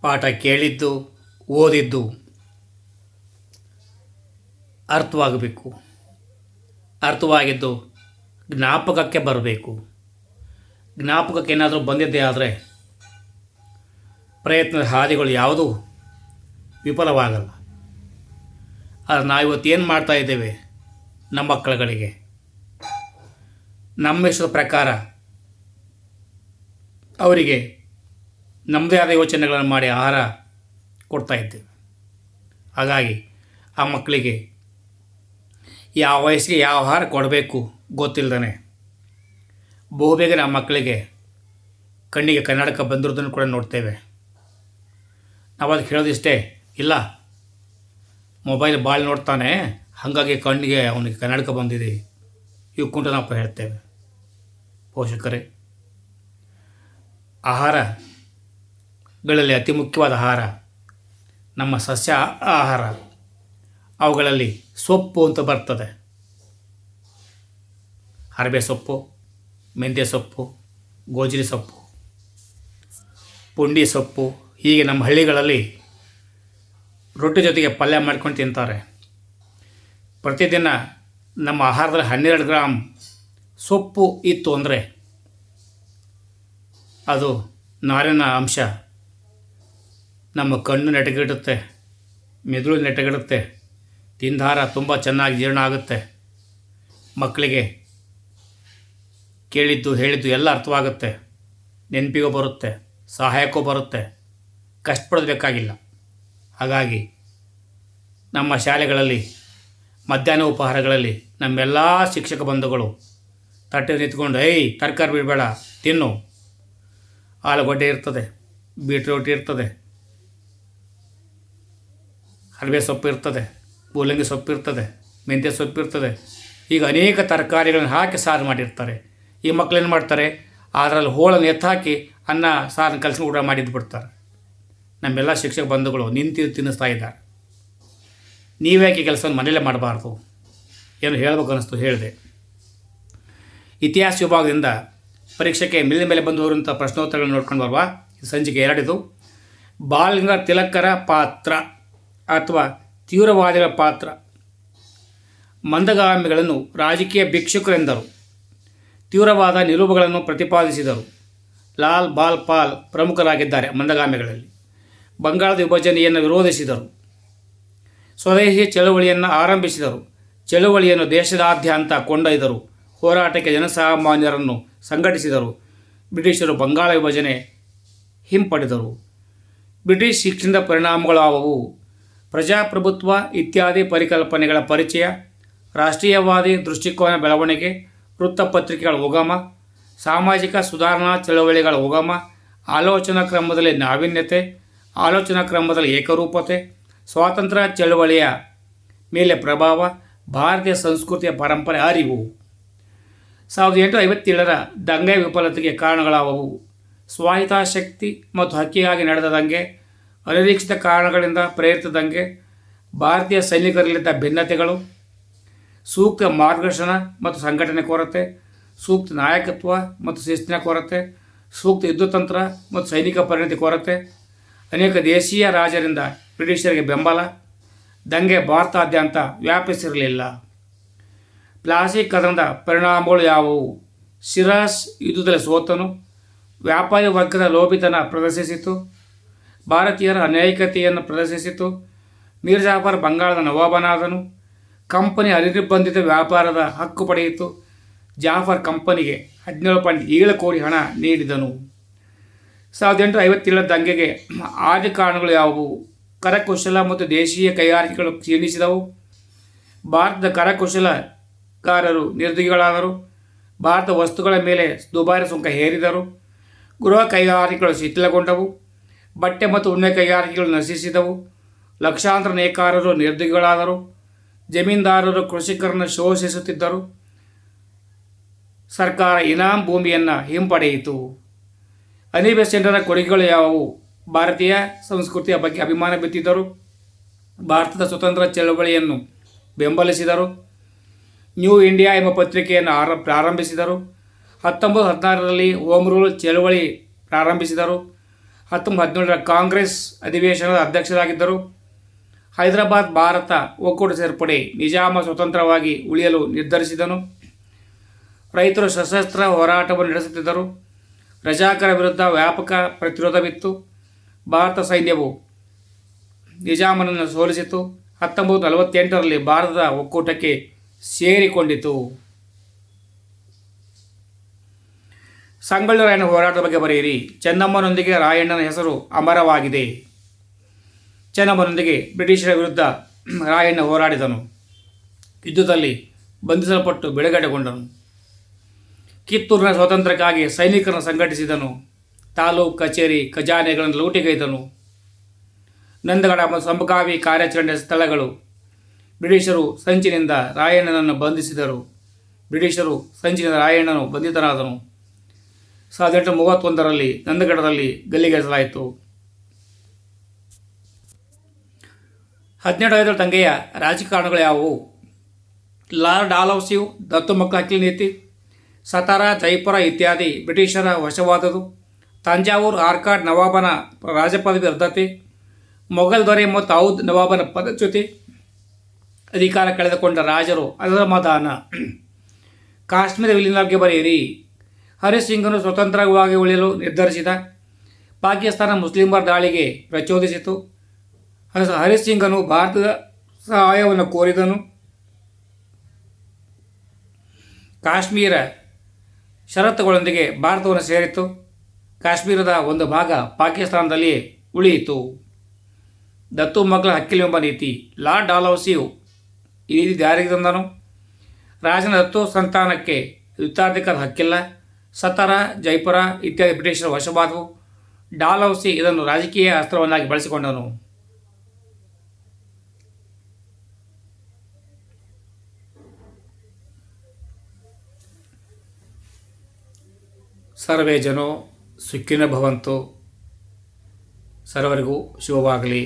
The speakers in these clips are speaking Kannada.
ಪಾಠ ಕೇಳಿದ್ದು ಓದಿದ್ದು ಅರ್ಥವಾಗಬೇಕು. ಅರ್ಥವಾಗಿದ್ದು ಜ್ಞಾಪಕಕ್ಕೆ ಬರಬೇಕು. ಜ್ಞಾಪಕಕ್ಕೆ ಏನಾದರೂ ಬಂದಿದ್ದೇ ಆದರೆ ಪ್ರಯತ್ನದ ಹಾದಿಗಳು ಯಾವುದೂ ವಿಫಲವಾಗಲ್ಲ. ಆದರೆ ನಾವಿವತ್ತು ಏನು ಮಾಡ್ತಾಯಿದ್ದೇವೆ, ನಮ್ಮ ಮಕ್ಕಳುಗಳಿಗೆ ನಮ್ಮ ಇಷ್ಟದ ಪ್ರಕಾರ ಅವರಿಗೆ ನಮ್ಮದೇ ಆದ ಯೋಚನೆಗಳನ್ನು ಮಾಡಿ ಆಹಾರ ಕೊಡ್ತಾಯಿದ್ದೇವೆ. ಹಾಗಾಗಿ ಆ ಮಕ್ಕಳಿಗೆ ಯಾವ ವಯಸ್ಸಿಗೆ ಯಾವ ಆಹಾರ ಕೊಡಬೇಕು ಗೊತ್ತಿಲ್ಲದೇ ಬಹುಬೇಗನೆ ಆ ಮಕ್ಕಳಿಗೆ ಕಣ್ಣಿಗೆ ಕನ್ನಡಕ ಬಂದಿರೋದನ್ನು ಕೂಡ ನೋಡ್ತೇವೆ. ನಾವು ಅದಕ್ಕೆ ಹೇಳೋದಿಷ್ಟೇ, ಇಲ್ಲ ಮೊಬೈಲ್ ಭಾಳ ನೋಡ್ತಾನೆ, ಹಾಗಾಗಿ ಕಣ್ಣಿಗೆ ಅವನಿಗೆ ಕನ್ನಡಕ ಬಂದಿದೆ ಇವಕ್ಕುಂಟು ನಾವು ಹೇಳ್ತೇವೆ. ಪೋಷಕರೇ, ಆಹಾರಗಳಲ್ಲಿ ಅತಿ ಮುಖ್ಯವಾದ ಆಹಾರ ನಮ್ಮ ಸಸ್ಯ ಆಹಾರ. ಅವುಗಳಲ್ಲಿ ಸೊಪ್ಪು ಅಂತ ಬರ್ತದೆ. ಅರಬೆ ಸೊಪ್ಪು, ಮೆಂತ್ಯ ಸೊಪ್ಪು, ಗೋಜಿರಿ ಸೊಪ್ಪು, ಪುಂಡಿ ಸೊಪ್ಪು, ಹೀಗೆ ನಮ್ಮ ಹಳ್ಳಿಗಳಲ್ಲಿ ರೊಟ್ಟಿ ಜೊತೆಗೆ ಪಲ್ಯ ಮಾಡ್ಕೊಂಡು ತಿಂತಾರೆ. ಪ್ರತಿದಿನ ನಮ್ಮ ಆಹಾರದಲ್ಲಿ 12 ಗ್ರಾಮ್ ಸೊಪ್ಪು ಇತ್ತು ಅಂದರೆ ಅದು ನಾರಿನ ಅಂಶ ನಮ್ಮ ಕಣ್ಣು ನೆಟ್ಟಗಿಡುತ್ತೆ, ಮೆದುಳು ನೆಟ್ಟಗಿಡುತ್ತೆ, ತಿಂದಾರ ತುಂಬ ಚೆನ್ನಾಗಿ ಜೀರ್ಣ ಆಗುತ್ತೆ. ಮಕ್ಕಳಿಗೆ ಕೇಳಿದ್ದು ಹೇಳಿದ್ದು ಎಲ್ಲ ಅರ್ಥವಾಗುತ್ತೆ, ನೆನಪಿಗೂ ಬರುತ್ತೆ, ಸಹಾಯಕ್ಕೂ ಬರುತ್ತೆ, ಕಷ್ಟಪಡೋದು ಬೇಕಾಗಿಲ್ಲ. ಹಾಗಾಗಿ ನಮ್ಮ ಶಾಲೆಗಳಲ್ಲಿ ಮಧ್ಯಾಹ್ನ ಉಪಹಾರಗಳಲ್ಲಿ ನಮ್ಮೆಲ್ಲ ಶಿಕ್ಷಕ ಬಂಧುಗಳು ತಟ್ಟೆ ನಿಂತ್ಕೊಂಡು ತರಕಾರಿ ಬಿಡಬೇಡ ತಿನ್ನು, ಆಲೂಗಡ್ಡೆ ಇರ್ತದೆ, ಬೀಟ್ರೂಟ್ ಇರ್ತದೆ, ಅರಿವೆ ಸೊಪ್ಪು ಇರ್ತದೆ, ಮೂಲಂಗಿ ಸೊಪ್ಪು ಇರ್ತದೆ, ಮೆಂತ್ಯ ಸೊಪ್ಪು ಇರ್ತದೆ, ಈಗ ಅನೇಕ ತರಕಾರಿಗಳನ್ನು ಹಾಕಿ ಸಾರು ಮಾಡಿರ್ತಾರೆ. ಈ ಮಕ್ಕಳು ಏನು ಮಾಡ್ತಾರೆ, ಅದರಲ್ಲಿ ಹೋಳನ್ನು ಎತ್ತಾಕಿ ಅನ್ನ ಸಾರನ್ನು ಕಲಸಿ ಊಟ ಮಾಡಿದ್ದು ಬಿಡ್ತಾರೆ. ನಮ್ಮೆಲ್ಲ ಶಿಕ್ಷಕ ಬಂಧುಗಳು ನಿಂತು ತಿನ್ನಿಸ್ತಾ ಇದ್ದಾರೆ. ನೀವ್ಯಾಕೆ ಕೆಲಸವನ್ನು ಮನೆಯಲ್ಲೇ ಮಾಡಬಾರ್ದು? ಏನು ಹೇಳಬೇಕು ಅನ್ನಿಸ್ತು ಹೇಳಿದೆ. ಇತಿಹಾಸ ವಿಭಾಗದಿಂದ ಪರೀಕ್ಷೆಗೆ ಮೇಲೆ ಬಂದು ಹೋಗಿರುವಂಥ ಪ್ರಶ್ನೋತ್ತರಗಳನ್ನು ನೋಡ್ಕೊಂಡು ಬರುವ ಸಂಚಿಕೆ 2. ಬಾಲಗಂಗಾಧರ ತಿಲಕರ ಪಾತ್ರ ಅಥವಾ ತೀವ್ರವಾದಿಗಳ ಪಾತ್ರ. ಮಂದಗಾಮಿಗಳನ್ನು ರಾಜಕೀಯ ಭಿಕ್ಷುಕರೆಂದರು. ತೀವ್ರವಾದ ನಿಲುವುಗಳನ್ನು ಪ್ರತಿಪಾದಿಸಿದರು. ಲಾಲ್ ಬಾಲ್ ಪಾಲ್ ಪ್ರಮುಖರಾಗಿದ್ದಾರೆ ಮಂದಗಾಮಿಗಳಲ್ಲಿ. ಬಂಗಾಳದ ವಿಭಜನೆಯನ್ನು ವಿರೋಧಿಸಿದರು. ಸ್ವದೇಶಿ ಚಳುವಳಿಯನ್ನು ಆರಂಭಿಸಿದರು. ಚಳುವಳಿಯನ್ನು ದೇಶದಾದ್ಯಂತ ಕೊಂಡೊಯ್ದರು. ಹೋರಾಟಕ್ಕೆ ಜನಸಾಮಾನ್ಯರನ್ನು ಸಂಘಟಿಸಿದರು. ಬ್ರಿಟಿಷರು ಬಂಗಾಳ ವಿಭಜನೆ ಹಿಂಪಡೆದರು. ಬ್ರಿಟಿಷ್ ಶಿಕ್ಷಣದ ಪರಿಣಾಮಗಳಾದವು. ಪ್ರಜಾಪ್ರಭುತ್ವ ಇತ್ಯಾದಿ ಪರಿಕಲ್ಪನೆಗಳ ಪರಿಚಯ, ರಾಷ್ಟ್ರೀಯವಾದಿ ದೃಷ್ಟಿಕೋನ ಬೆಳವಣಿಗೆ, ವೃತ್ತಪತ್ರಿಕೆಗಳ ಉಗಮ, ಸಾಮಾಜಿಕ ಸುಧಾರಣಾ ಚಳವಳಿಗಳ ಉಗಮ, ಆಲೋಚನಾ ಕ್ರಮದಲ್ಲಿ ನಾವೀನ್ಯತೆ, ಆಲೋಚನಾ ಕ್ರಮದಲ್ಲಿ ಏಕರೂಪತೆ, ಸ್ವಾತಂತ್ರ್ಯ ಚಳವಳಿಯ ಮೇಲೆ ಪ್ರಭಾವ, ಭಾರತೀಯ ಸಂಸ್ಕೃತಿಯ ಪರಂಪರೆ ಅರಿವು. 1857ರ ದಂಗೆ ವಿಫಲತೆಗೆ ಕಾರಣಗಳಾದವು. ಸ್ವಾಯತ್ತಾಶಕ್ತಿ ಮತ್ತು ಹಕ್ಕಿಗಾಗಿ ನಡೆದ ದಂಗೆ, ಅನಿರೀಕ್ಷಿತ ಕಾರಣಗಳಿಂದ ಪ್ರೇರಿತ ದಂಗೆ, ಭಾರತೀಯ ಸೈನಿಕರಲ್ಲಿದ್ದ ಭಿನ್ನತೆಗಳು, ಸೂಕ್ತ ಮಾರ್ಗದರ್ಶನ ಮತ್ತು ಸಂಘಟನೆ ಕೊರತೆ, ಸೂಕ್ತ ನಾಯಕತ್ವ ಮತ್ತು ಶಿಸ್ತಿನ ಕೊರತೆ, ಸೂಕ್ತ ಯುದ್ಧತಂತ್ರ ಮತ್ತು ಸೈನಿಕ ಪರಿಣತಿ ಕೊರತೆ, ಅನೇಕ ದೇಶೀಯ ರಾಜರಿಂದ ಬ್ರಿಟಿಷರಿಗೆ ಬೆಂಬಲ. ದಂಗೆ ಭಾರತಾದ್ಯಂತ ವ್ಯಾಪಿಸಿರಲಿಲ್ಲ. ಪ್ಲಾಸಿ ಕದನದ ಪರಿಣಾಮಗಳು ಯಾವುವು? ಸಿರಾಸ್ ಯುದ್ಧದಲ್ಲಿ ಸೋತನು. ವ್ಯಾಪಾರಿ ವರ್ಗದ ಲೋಭಿತನ ಪ್ರದರ್ಶಿಸಿತು. ಭಾರತೀಯರ ಅನೈಕ್ಯತೆಯನ್ನು ಪ್ರದರ್ಶಿಸಿತು. ಮೀರ್ ಜಾಫರ್ ಬಂಗಾಳದ ನವಾಬನಾದನು. ಕಂಪನಿ ಅನಿರ್ಬಂಧಿತ ವ್ಯಾಪಾರದ ಹಕ್ಕು ಪಡೆಯಿತು. ಜಾಫರ್ ಕಂಪನಿಗೆ 17.7 ಕೋಟಿ ಹಣ ನೀಡಿದನು. 1857 ದಂಗೆಗೆ ಆದಿ ಕಾರಣಗಳು ಯಾವುವು? ಕರಕುಶಲ ಮತ್ತು ದೇಶೀಯ ಕೈಗಾರಿಕೆಗಳು ಕ್ಷೀಣಿಸಿದವು. ಭಾರತದ ಕರಕುಶಲಗಾರರು ನಿರ್ದಿಗಳಾದರು. ಭಾರತ ವಸ್ತುಗಳ ಮೇಲೆ ದುಬಾರಿ ಸುಂಕ ಹೇರಿದರು. ಗೃಹ ಕೈಗಾರಿಕೆಗಳು ಶಿಥಿಲಗೊಂಡವು. ಬಟ್ಟೆ ಮತ್ತು ಉಣ್ಣೆ ಕೈಗಾರಿಕೆಗಳು ನಶಿಸಿದವು. ಲಕ್ಷಾಂತರ ನೇಕಾರರು ನಿರ್ದಿಗಳಾದರು. ಜಮೀನ್ದಾರರು ಕೃಷಿಕರನ್ನು ಶೋಷಿಸುತ್ತಿದ್ದರು. ಸರ್ಕಾರ ಇನಾಮ್ ಭೂಮಿಯನ್ನು ಹಿಂಪಡೆಯಿತು. ಅನಿಬೆಸೆಂಟರ ಕೊಡುಗೆಗಳು ಯಾವುವು? ಭಾರತೀಯ ಸಂಸ್ಕೃತಿಯ ಬಗ್ಗೆ ಅಭಿಮಾನ ಬಿತ್ತಿದ್ದರು. ಭಾರತದ ಸ್ವತಂತ್ರ ಚಳವಳಿಯನ್ನು ಬೆಂಬಲಿಸಿದರು. ನ್ಯೂ ಇಂಡಿಯಾ ಎಂಬ ಪತ್ರಿಕೆಯನ್ನು ಪ್ರಾರಂಭಿಸಿದರು. 1916ರಲ್ಲಿ ಹೋಮ್ ರೂಲ್ ಚಳವಳಿ ಪ್ರಾರಂಭಿಸಿದರು. 1917ರ ಕಾಂಗ್ರೆಸ್ ಅಧಿವೇಶನದ ಅಧ್ಯಕ್ಷರಾಗಿದ್ದರು. ಹೈದರಾಬಾದ್ ಭಾರತ ಒಕ್ಕೂಟ ಸೇರ್ಪಡೆ ನಿಜಾಮ ಸ್ವತಂತ್ರವಾಗಿ ಉಳಿಯಲು ನಿರ್ಧರಿಸಿದನು. ರೈತರು ಸಶಸ್ತ್ರ ಹೋರಾಟವನ್ನು ನಡೆಸುತ್ತಿದ್ದರು. ರಜಾಕರ ವಿರುದ್ಧ ವ್ಯಾಪಕ ಪ್ರತಿರೋಧವಿತ್ತು. ಭಾರತ ಸೈನ್ಯವು ನಿಜಾಮನನ್ನು ಸೋಲಿಸಿತು. 1948ರಲ್ಲಿ ಭಾರತದ ಒಕ್ಕೂಟಕ್ಕೆ ಸೇರಿಕೊಂಡಿತು. ಸಂಗೊಳ್ಳಿ ರಾಯಣ್ಣ ಹೋರಾಟದ ಬಗ್ಗೆ ಬರೆಯಿರಿ. ಚೆನ್ನಮ್ಮನೊಂದಿಗೆ ರಾಯಣ್ಣನ ಹೆಸರು ಅಮರವಾಗಿದೆ. ಚೆನ್ನಮ್ಮನೊಂದಿಗೆ ಬ್ರಿಟಿಷರ ವಿರುದ್ಧ ರಾಯಣ್ಣ ಹೋರಾಡಿದನು. ಯುದ್ಧದಲ್ಲಿ ಬಂಧಿಸಲ್ಪಟ್ಟು ಬಿಡುಗಡೆಗೊಂಡನು. ಕಿತ್ತೂರಿನ ಸ್ವಾತಂತ್ರ್ಯಕ್ಕಾಗಿ ಸೈನಿಕರನ್ನು ಸಂಘಟಿಸಿದನು. ತಾಲೂಕು ಕಚೇರಿ ಖಜಾನೆಗಳನ್ನು ಲೂಟಿಗೈದನು. ನಂದಗಡ ಮತ್ತು ಸಂಬಗಾವಿ ಕಾರ್ಯಾಚರಣೆ ಸ್ಥಳಗಳು. ಬ್ರಿಟಿಷರು ಸಂಚಿನಿಂದ ರಾಯಣ್ಣನನ್ನು ಬಂಧಿಸಿದರು. ಬ್ರಿಟಿಷರು ಸಂಚಿನಿಂದ ರಾಯಣ್ಣನು ಬಂಧಿತನಾದನು. 1831ರಲ್ಲಿ ನಂದಗಡದಲ್ಲಿ ಗಲ್ಲಿಗೇರಿಸಲಾಯಿತು. 12 ತಂಗೆಯ ರಾಜಕಾರಣಗಳು ಯಾವುವು? ಲಾರ್ಡ್ ಡಾಲ್ಹೌಸಿಯು ದತ್ತು ಮಕ್ಕಳ ಹಕ್ಕಿನ ನೀತಿ. ಸತಾರಾ, ಜೈಪುರ ಇತ್ಯಾದಿ ಬ್ರಿಟಿಷರ ವಶವಾದದು. ತಂಜಾವೂರು ಆರ್ಕಾಡ್ ನವಾಬನ ರಾಜಪದವಿ ರದ್ದತಿ. ಮೊಘಲ್ ದೊರೆ ಮತ್ತು ಔದ್ ನವಾಬನ ಪದಚ್ಯುತಿ. ಅಧಿಕಾರ ಕಳೆದುಕೊಂಡ ರಾಜರು ಅಸಮಾಧಾನ. ಕಾಶ್ಮೀರ ವಿಲೀನದ ಬಗ್ಗೆ ಬರೆಯಿರಿ. ಹರಿಸಿಂಗನು ಸ್ವತಂತ್ರವಾಗಿ ಉಳಿಯಲು ನಿರ್ಧರಿಸಿದ. ಪಾಕಿಸ್ತಾನ ಮುಸ್ಲಿಮರ ದಾಳಿಗೆ ಪ್ರಚೋದಿಸಿತು. ಹರಿಸಿಂಗನು ಭಾರತದ ಸಹಾಯವನ್ನು ಕೋರಿದನು. ಕಾಶ್ಮೀರ ಷರತ್ತುಗಳೊಂದಿಗೆ ಭಾರತವನ್ನು ಸೇರಿತು. ಕಾಶ್ಮೀರದ ಒಂದು ಭಾಗ ಪಾಕಿಸ್ತಾನದಲ್ಲಿ ಉಳಿಯಿತು. ದತ್ತು ಮಕ್ಕಳ ಹಕ್ಕಿಲೆಂಬ ನೀತಿ. ಲಾರ್ಡ್ ಡಾಲ್ಹೌಸಿಯು ಈ ನೀತಿ ಜಾರಿಗೆ ತಂದನು. ರಾಜನ ದತ್ತು ಸಂತಾನಕ್ಕೆ ಉತ್ತರಾಧಿಕಾರದ ಹಕ್ಕಿಲ್ಲ. ಸತಾರಾ, ಜೈಪುರ ಇತ್ಯಾದಿ ಬ್ರಿಟಿಷರ ವಶವಾದವು. ಡಾಲ್ಹೌಸಿ ಇದನ್ನು ರಾಜಕೀಯ ಅಸ್ತ್ರವನ್ನಾಗಿ ಬಳಸಿಕೊಂಡನು. ಸರ್ವೇ ಜನೋ ಸುಖಿನೋ ಭವಂತು. ಸರ್ವರಿಗೂ ಶುಭವಾಗಲಿ.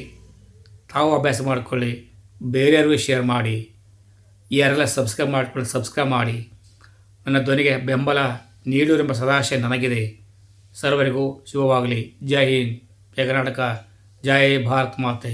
ತಾವು ಅಭ್ಯಾಸ ಮಾಡಿಕೊಳ್ಳಿ, ಬೇರೆಯವ್ರಿಗೂ ಶೇರ್ ಮಾಡಿ. ಯಾರೆಲ್ಲ ಸಬ್ಸ್ಕ್ರೈಬ್ ಮಾಡಿ. ನನ್ನ ಧ್ವನಿಗೆ ಬೆಂಬಲ ನೀಡುವರೆಂಬ ಸದಾಶಯ ನನಗಿದೆ. ಸರ್ವರಿಗೂ ಶುಭವಾಗಲಿ. ಜೈ ಹಿಂದ್, ಜೈ ಕರ್ನಾಟಕ, ಜೈ ಭಾರತ್ ಮಾತೆ.